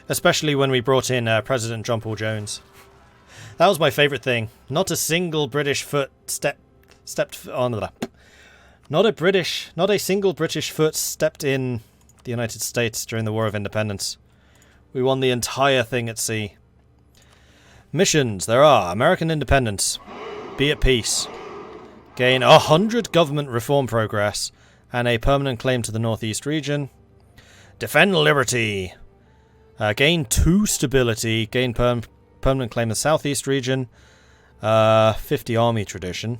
Especially when we brought in President John Paul Jones. That was my favourite thing. Not a single British foot stepped on that. Not a single British foot stepped in the United States during the War of Independence. We won the entire thing at sea. Missions. There are. American independence. Be at peace. Gain 100 government reform progress. And a permanent claim to the Northeast region. Defend liberty. Gain 2 stability. Gain permanent claim to the Southeast region. 50 army tradition.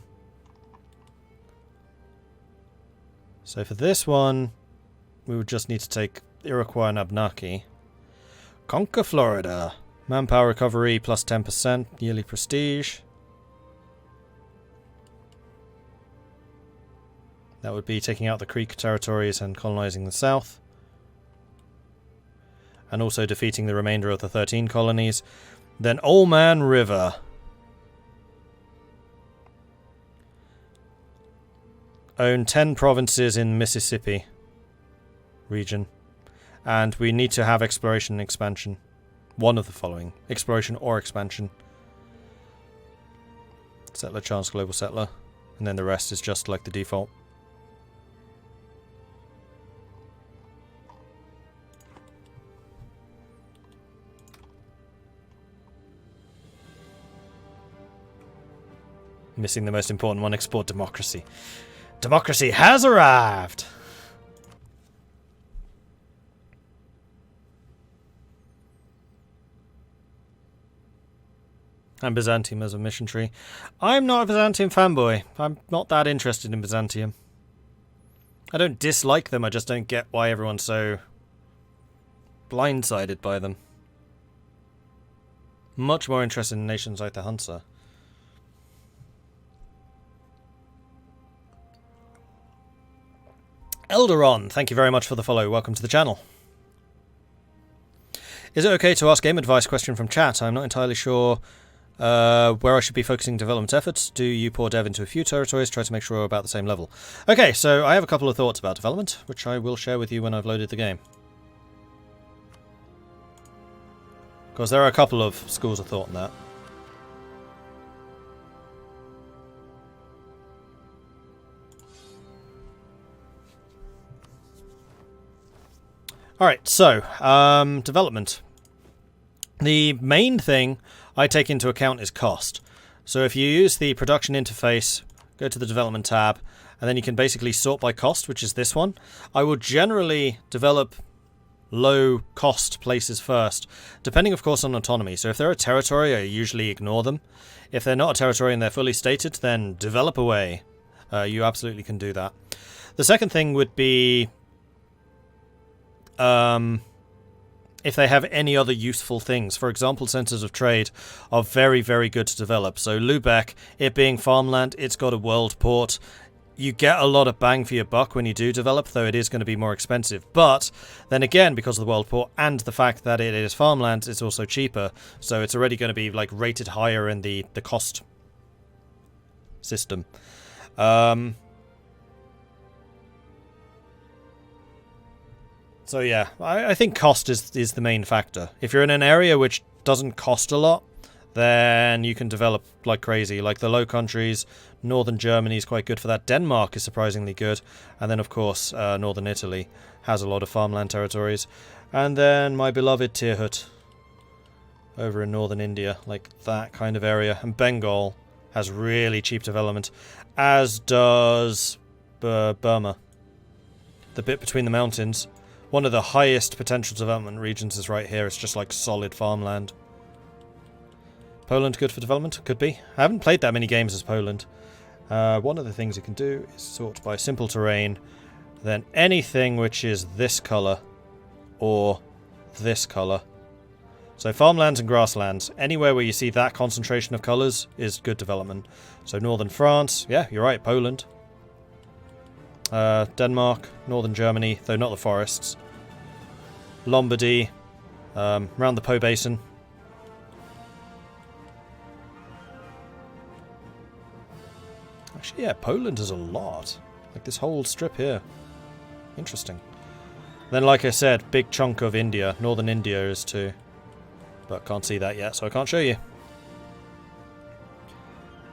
So for this one, we would just need to take Iroquois and Abenaki. Conquer Florida. Manpower recovery plus 10%. Yearly prestige. That would be taking out the Creek territories and colonizing the south. And also defeating the remainder of the 13 colonies. Then Old Man River. Own 10 provinces in Mississippi region. And we need to have exploration and expansion. One of the following. Exploration or expansion. Settler chance, global settler. And then the rest is just like the default. Missing the most important one, export democracy. Democracy has arrived! And Byzantium as a mission tree. I'm not a Byzantium fanboy. I'm not that interested in Byzantium. I don't dislike them, I just don't get why everyone's so blindsided by them. Much more interested in nations like the Hansa. Elderon, thank you very much for the follow. Welcome to the channel. Is it okay to ask game advice question from chat? I'm not entirely sure where I should be focusing development efforts. Do you pour dev into a few territories? Try to make sure we're about the same level. Okay, so I have a couple of thoughts about development, which I will share with you when I've loaded the game. Because there are a couple of schools of thought in that. Alright, so, development. The main thing I take into account is cost. So if you use the production interface, go to the development tab, and then you can basically sort by cost, which is this one. I will generally develop low cost places first, depending of course on autonomy. So if they're a territory, I usually ignore them. If they're not a territory and they're fully stated, then develop away. You absolutely can do that. The second thing would be if they have any other useful things. For example, centers of trade are very, very good to develop. So Lubeck, it being farmland, it's got a world port. You get a lot of bang for your buck when you do develop, though it is going to be more expensive. But then again, because of the world port and the fact that it is farmland, it's also cheaper. So it's already going to be like rated higher in the cost system. So yeah, I think cost is the main factor. If you're in an area which doesn't cost a lot, then you can develop like crazy. Like the Low Countries, northern Germany is quite good for that. Denmark is surprisingly good. And then of course, northern Italy has a lot of farmland territories. And then my beloved Tirhut over in northern India, like that kind of area. And Bengal has really cheap development, as does Burma. The bit between the mountains. One of the highest potential development regions is right here. It's just like solid farmland. Poland good for development? Could be. I haven't played that many games as Poland. One of the things you can do is sort by simple terrain. Then anything which is this colour or this colour. So farmlands and grasslands. Anywhere where you see that concentration of colours is good development. So northern France. Yeah, you're right. Poland. Denmark, northern Germany, though not the forests. Lombardy, around the Po Basin. Actually, yeah, Poland has a lot. Like this whole strip here. Interesting. Then, like I said, big chunk of India. Northern India is too. But can't see that yet, so I can't show you.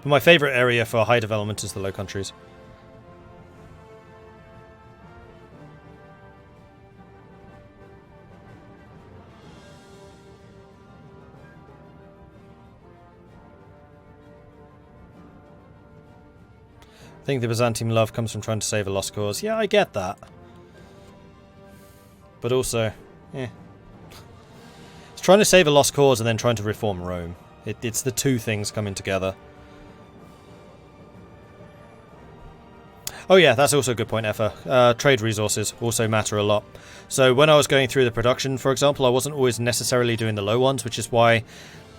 But my favourite area for high development is the Low Countries. I think the Byzantium love comes from trying to save a lost cause. Yeah, I get that. But also, it's trying to save a lost cause and then trying to reform Rome. It's the two things coming together. Oh yeah, that's also a good point, Effa. Trade resources also matter a lot. So when I was going through the production, for example, I wasn't always necessarily doing the low ones, which is why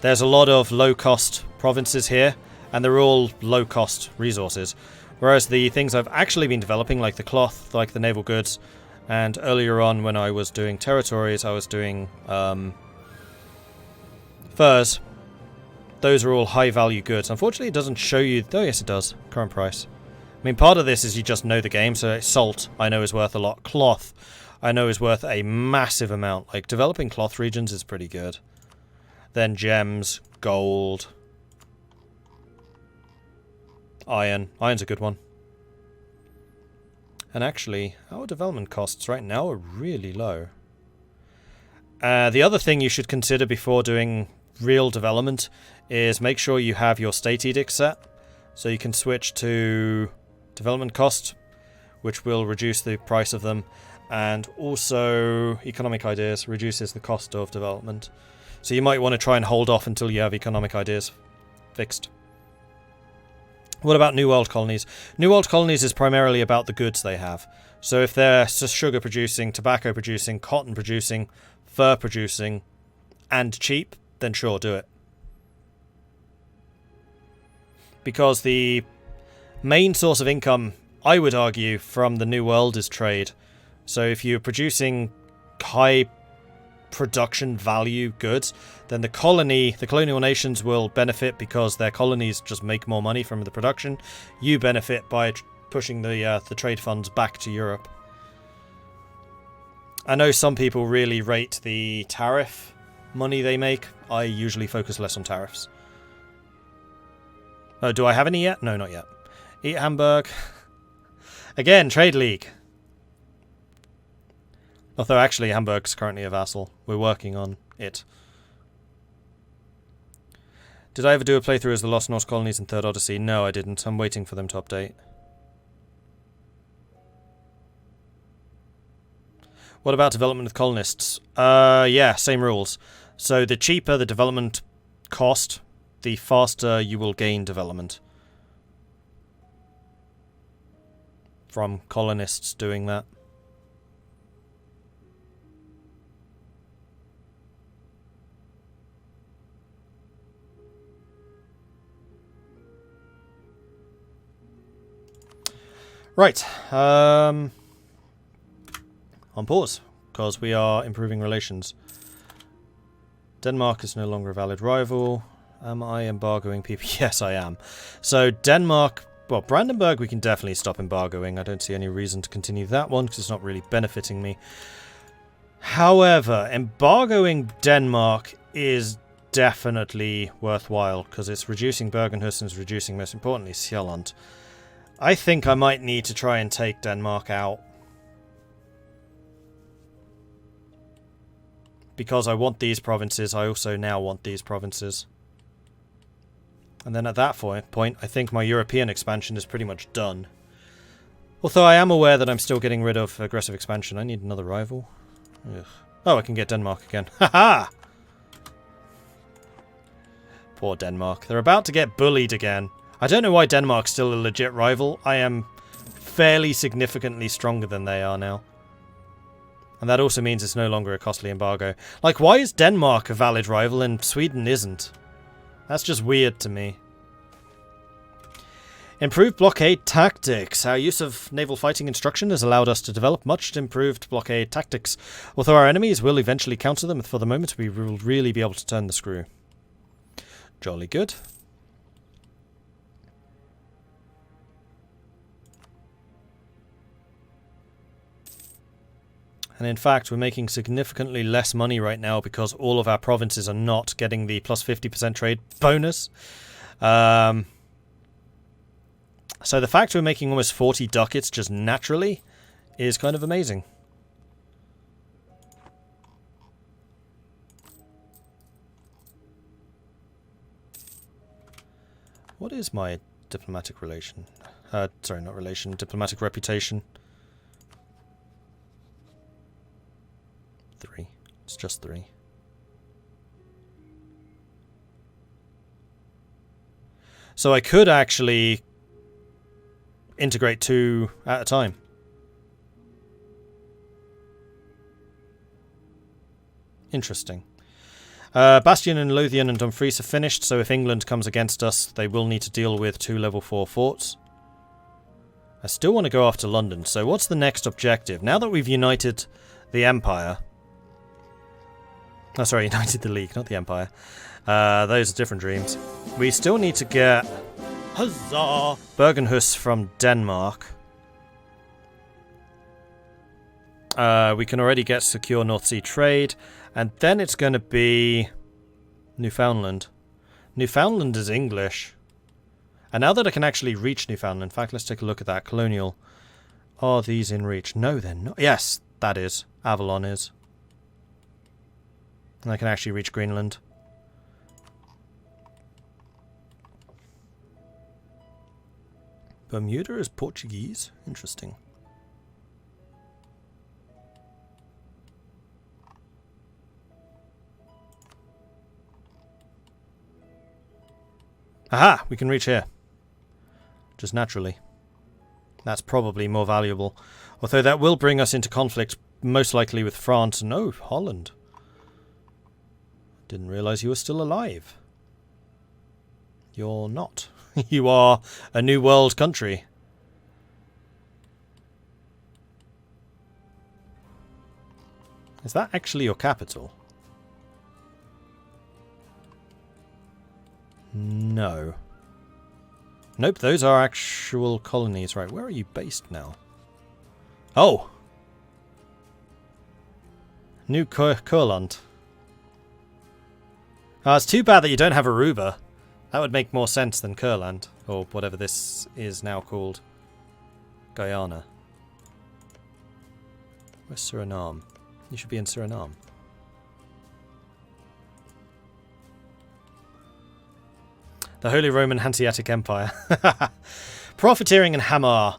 there's a lot of low-cost provinces here, and they're all low-cost resources. Whereas the things I've actually been developing, like the cloth, like the naval goods, and earlier on when I was doing territories, I was doing furs. Those are all high-value goods. Unfortunately, it doesn't show you... Oh, yes, it does. Current price. I mean, part of this is you just know the game, so salt, I know, is worth a lot. Cloth, I know, is worth a massive amount. Like, developing cloth regions is pretty good. Then gems, gold... Iron. Iron's a good one. And actually, our development costs right now are really low. The other thing you should consider before doing real development is make sure you have your state edict set. So you can switch to development cost, which will reduce the price of them. And also, economic ideas reduces the cost of development. So you might want to try and hold off until you have economic ideas fixed. What about New World colonies? New World colonies is primarily about the goods they have. So if they're sugar producing, tobacco producing, cotton producing, fur producing, and cheap, then sure, do it. Because the main source of income, I would argue, from the New World is trade. So if you're producing high production value goods, then the colonial nations will benefit because their colonies just make more money from the production. You benefit by pushing the trade funds back to Europe. I know some people really rate the tariff money they make. I usually focus less on tariffs. Oh, do I have any yet? No, not yet. Eat Hamburg. Again, Trade League. Although actually Hamburg's currently a vassal. We're working on it. Did I ever do a playthrough as the Lost Norse Colonies in 3rd Odyssey? No, I didn't. I'm waiting for them to update. What about development with colonists? Yeah, same rules. So the cheaper the development cost, the faster you will gain development. From colonists doing that. Right, on pause, because we are improving relations. Denmark is no longer a valid rival. Am I embargoing people? Yes, I am. So Denmark, well, Brandenburg we can definitely stop embargoing. I don't see any reason to continue that one, because it's not really benefiting me. However, embargoing Denmark is definitely worthwhile, because it's reducing Bergenhus and it's reducing, most importantly, Sjælland. I think I might need to try and take Denmark out. Because I want these provinces, I also now want these provinces. And then at that point, I think my European expansion is pretty much done. Although I am aware that I'm still getting rid of aggressive expansion. I need another rival. Ugh. Oh, I can get Denmark again. Haha! Poor Denmark. They're about to get bullied again. I don't know why Denmark's still a legit rival. I am fairly significantly stronger than they are now. And that also means it's no longer a costly embargo. Like, why is Denmark a valid rival and Sweden isn't? That's just weird to me. Improved blockade tactics. Our use of naval fighting instruction has allowed us to develop much improved blockade tactics. Although our enemies will eventually counter them, for the moment we will really be able to turn the screw. Jolly good. And in fact, we're making significantly less money right now because all of our provinces are not getting the plus 50% trade bonus. So the fact we're making almost 40 ducats just naturally is kind of amazing. What is my diplomatic relation? Sorry, not relation, diplomatic reputation. 3. It's just 3. So I could actually integrate 2 at a time. Interesting. Bastion and Lothian and Dumfries are finished, so if England comes against us, they will need to deal with 2 level 4 forts. I still want to go after London, so what's the next objective? Now that we've united the Empire... Oh, sorry, united the League, not the Empire. Those are different dreams. We still need to get... Huzzah! Bergenhus from Denmark. We can already get secure North Sea trade. And then it's going to be Newfoundland. Newfoundland is English. And now that I can actually reach Newfoundland, in fact, let's take a look at that. Colonial. Are these in reach? No, they're not. Yes, that is. Avalon is. And I can actually reach Greenland. Bermuda is Portuguese. Interesting. Aha! We can reach here. Just naturally. That's probably more valuable. Although that will bring us into conflict, most likely with France. No, Holland. Didn't realise you were still alive. You're not. You are a New World country. Is that actually your capital? No. Nope, those are actual colonies. Right, where are you based now? Oh! New Kurland. It's too bad that you don't have Aruba. That would make more sense than Kurland. Or whatever this is now called. Guyana. Where's Suriname? You should be in Suriname. The Holy Roman Hanseatic Empire. Profiteering in Hamar.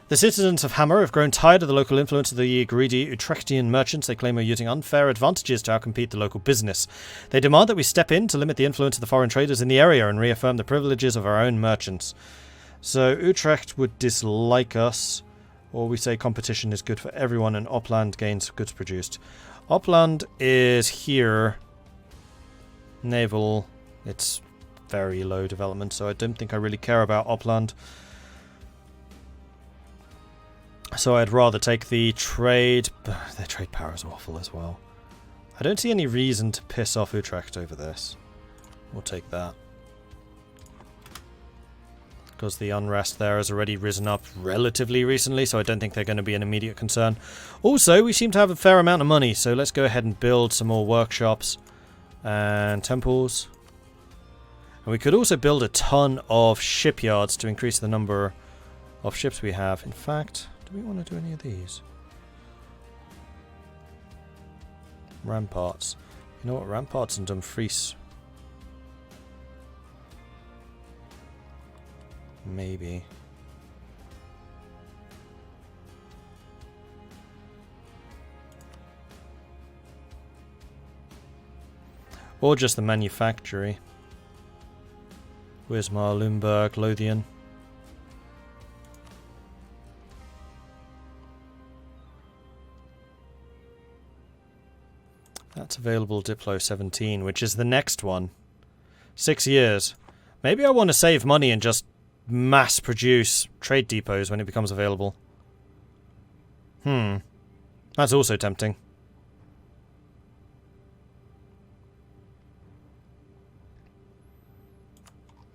The citizens of Hamar have grown tired of the local influence of the greedy Utrechtian merchants they claim are using unfair advantages to outcompete the local business. They demand that we step in to limit the influence of the foreign traders in the area and reaffirm the privileges of our own merchants. So Utrecht would dislike us, or we say competition is good for everyone and Opland gains goods produced. Opland is here. Naval. It's very low development, so I don't think I really care about Opland. So I'd rather take the trade. Their trade power is awful as well. I don't see any reason to piss off Utrecht over this. We'll take that. Because the unrest there has already risen up relatively recently, so I don't think they're going to be an immediate concern. Also, we seem to have a fair amount of money, so let's go ahead and build some more workshops and temples. And we could also build a ton of shipyards to increase the number of ships we have. In fact, do we want to do any of these? Ramparts. You know what? Ramparts and Dumfries. Maybe. Or just the manufactory. Wismar, Lubeck, Lothian. That's available Diplo 17, which is the next one. 6 years. Maybe I want to save money and just mass produce trade depots when it becomes available. That's also tempting.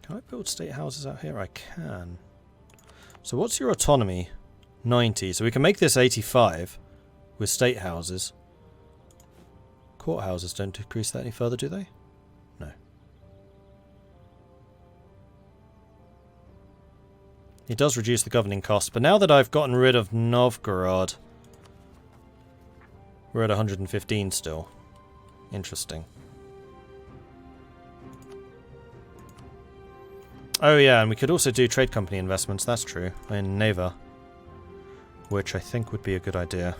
Can I build state houses out here? I can. So what's your autonomy? 90. So we can make this 85. with state houses. Courthouses don't decrease that any further, do they? No. It does reduce the governing cost, but now that I've gotten rid of Novgorod, we're at 115 still. Interesting. Oh yeah, and we could also do trade company investments, that's true, in Neva. Which I think would be a good idea.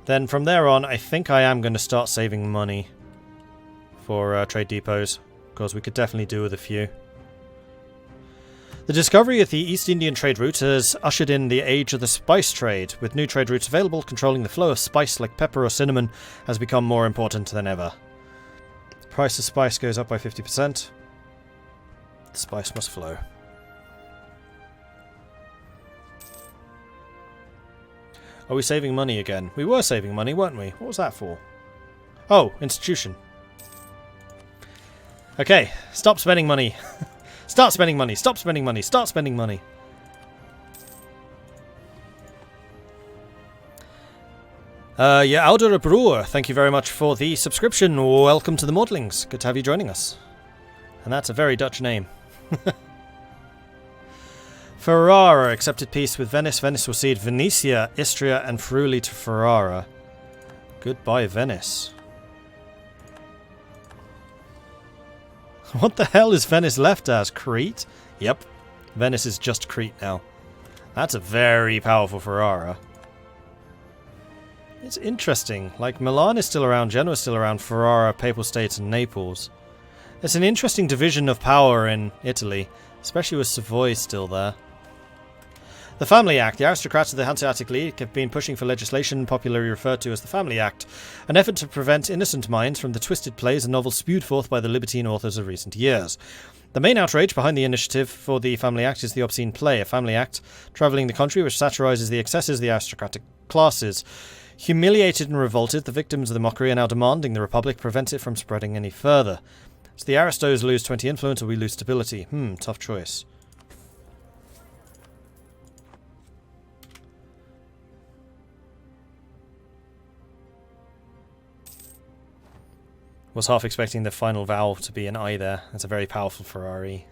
Then from there on, I think I am going to start saving money for trade depots, because we could definitely do with a few. The discovery of the East Indian trade route has ushered in the age of the spice trade. With new trade routes available, controlling the flow of spice like pepper or cinnamon has become more important than ever. The price of spice goes up by 50%. The spice must flow. Are we saving money again? We were saving money, weren't we? What was that for? Oh, institution. Okay, stop spending money. Start spending money, stop spending money, start spending money. Yeah, Alder Brewer, thank you very much for the subscription. Welcome to the Mordlings. Good to have you joining us. And that's a very Dutch name. Ferrara accepted peace with Venice. Venice will cede Venetia, Istria, and Friuli to Ferrara. Goodbye, Venice. What the hell is Venice left as? Crete? Yep. Venice is just Crete now. That's a very powerful Ferrara. It's interesting. Like, Milan is still around, Genoa is still around, Ferrara, Papal States, and Naples. It's an interesting division of power in Italy, especially with Savoy still there. The Family Act. The aristocrats of the Hanseatic League have been pushing for legislation popularly referred to as the Family Act, an effort to prevent innocent minds from the twisted plays and novels spewed forth by the libertine authors of recent years. The main outrage behind the initiative for the Family Act is the obscene play, a family act travelling the country which satirises the excesses of the aristocratic classes. Humiliated and revolted, the victims of the mockery are now demanding the Republic prevents it from spreading any further. So the aristos lose 20 influence or we lose stability. Tough choice. Was half expecting the final vowel to be an I there. That's a very powerful Ferrari.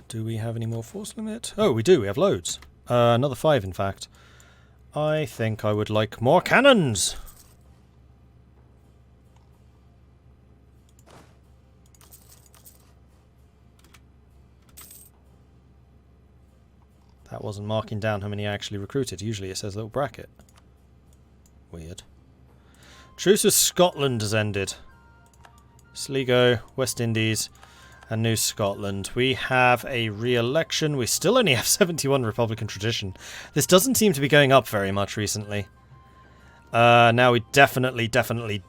Do we have any more force limit? Oh, we do. We have loads. Another 5, in fact. I think I would like more cannons! That wasn't marking down how many I actually recruited. Usually it says a little bracket. Weird. Truce with Scotland has ended. Sligo, West Indies, and New Scotland. We have a re-election. We still only have 71 Republican tradition. This doesn't seem to be going up very much recently. Now we definitely want a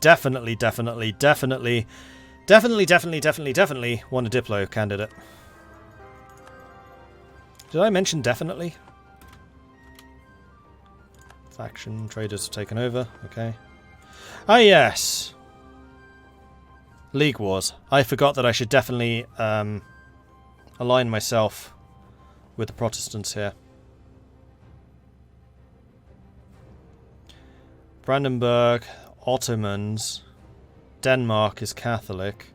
Diplo candidate. Did I mention definitely? Faction traders have taken over. Okay. Ah, yes. League Wars. I forgot that I should definitely align myself with the Protestants here. Brandenburg, Ottomans. Denmark is Catholic.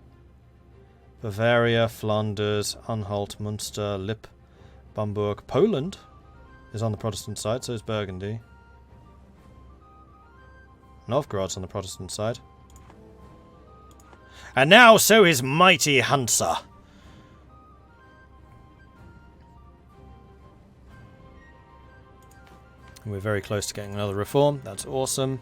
Bavaria, Flanders, Anhalt, Munster, Lippe, Bamberg. Poland is on the Protestant side, so is Burgundy. Novgorod's on the Protestant side. And now so is mighty Hansa. We're very close to getting another reform. That's awesome.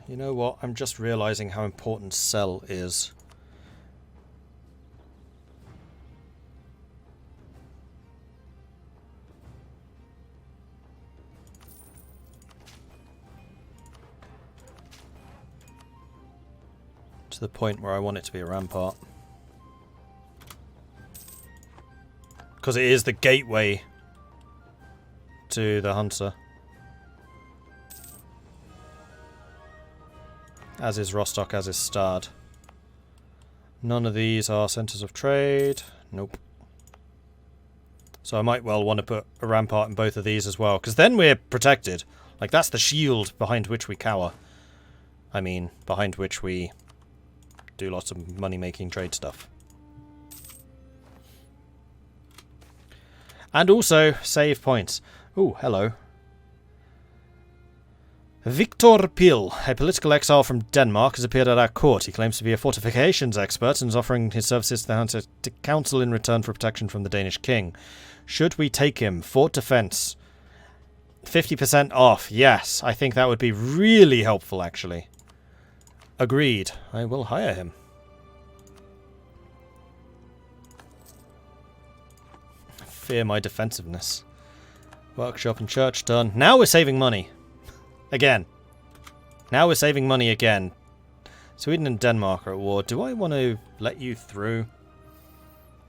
You know what? I'm just realizing how important Cell is. To the point where I want it to be a rampart. Because it is the gateway to the Hunter. As is Rostock, as is Stad. None of these are centres of trade. Nope. So I might well want to put a rampart in both of these as well. Because then we're protected. Like, that's the shield behind which we cower. I mean, behind which we do lots of money-making trade stuff. And also, save points. Ooh, hello. Victor Pil, a political exile from Denmark, has appeared at our court. He claims to be a fortifications expert and is offering his services to the Hanseatic Council in return for protection from the Danish king. Should we take him? Fort defense. 50% off. Yes, I think that would be really helpful, actually. Agreed. I will hire him. Fear my defensiveness. Workshop and church done. Now we're saving money. Again. Now we're saving money again. Sweden and Denmark are at war. Do I want to let you through?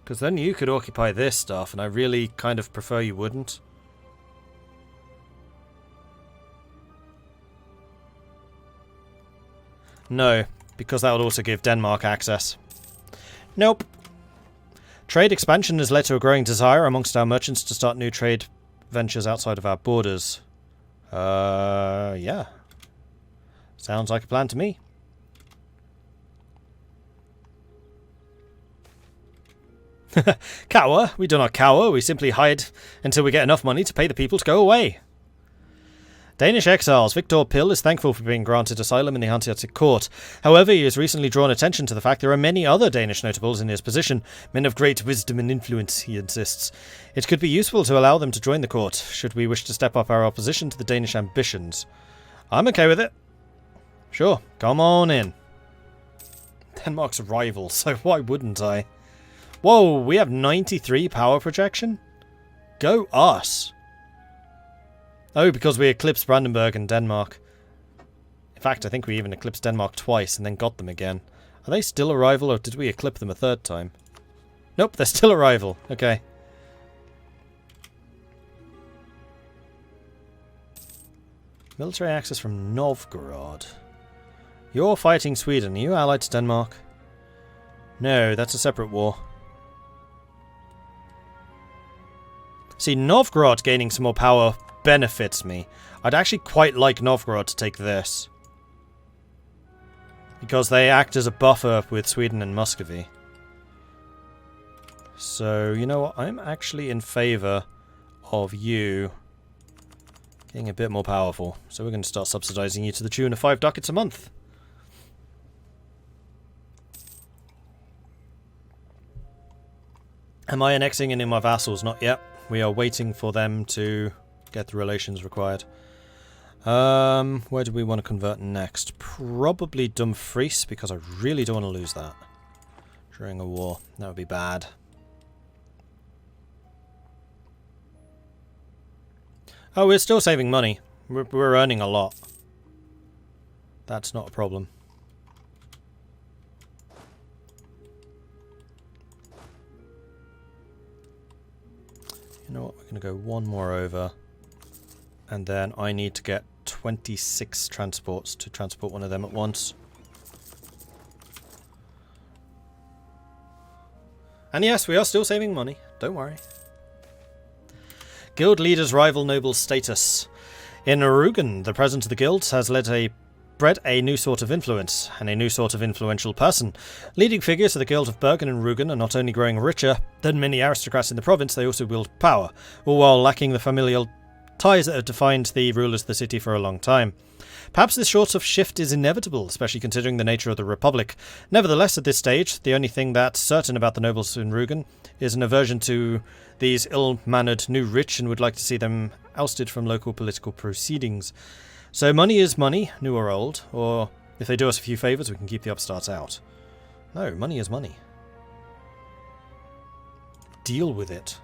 Because then you could occupy this stuff, and I really kind of prefer you wouldn't. No, because that would also give Denmark access. Nope. Trade expansion has led to a growing desire amongst our merchants to start new trade ventures outside of our borders. Yeah. Sounds like a plan to me. Cower? We do not cower. We simply hide until we get enough money to pay the people to go away. Danish exiles. Victor Pil is thankful for being granted asylum in the Hanseatic court. However, he has recently drawn attention to the fact there are many other Danish notables in his position, men of great wisdom and influence, he insists. It could be useful to allow them to join the court, should we wish to step up our opposition to the Danish ambitions. I'm okay with it. Sure, come on in. Denmark's a rival, so why wouldn't I? Whoa, we have 93 power projection? Go us! Oh, because we eclipsed Brandenburg and Denmark. In fact, I think we even eclipsed Denmark twice and then got them again. Are they still a rival, or did we eclipse them a third time? Nope, they're still a rival. Okay. Military access from Novgorod. You're fighting Sweden. Are you allied to Denmark? No, that's a separate war. See, Novgorod gaining some more power benefits me. I'd actually quite like Novgorod to take this. Because they act as a buffer with Sweden and Muscovy. So, you know what? I'm actually in favour of you getting a bit more powerful. So we're going to start subsidising you to the tune of 5 ducats a month. Am I annexing any of my vassals? Not yet. We are waiting for them to get the relations required. Where do we want to convert next? Probably Dumfries, because I really don't want to lose that during a war. That would be bad. Oh, we're still saving money. We're earning a lot. That's not a problem. You know what, we're going to go one more over, and then I need to get 26 transports to transport one of them at once. And yes, we are still saving money, don't worry. Guild leaders rival noble status. In Rügen, the president of the guild has bred a new sort of influence, and a new sort of influential person. Leading figures of the Guild of Bergen and Rügen are not only growing richer than many aristocrats in the province, they also wield power, all while lacking the familial ties that have defined the rulers of the city for a long time. Perhaps this sort of shift is inevitable, especially considering the nature of the Republic. Nevertheless, at this stage, the only thing that's certain about the nobles in Rügen is an aversion to these ill-mannered new rich, and would like to see them ousted from local political proceedings. So money is money, new or old, or if they do us a few favours, we can keep the upstarts out. No, money is money. Deal with it.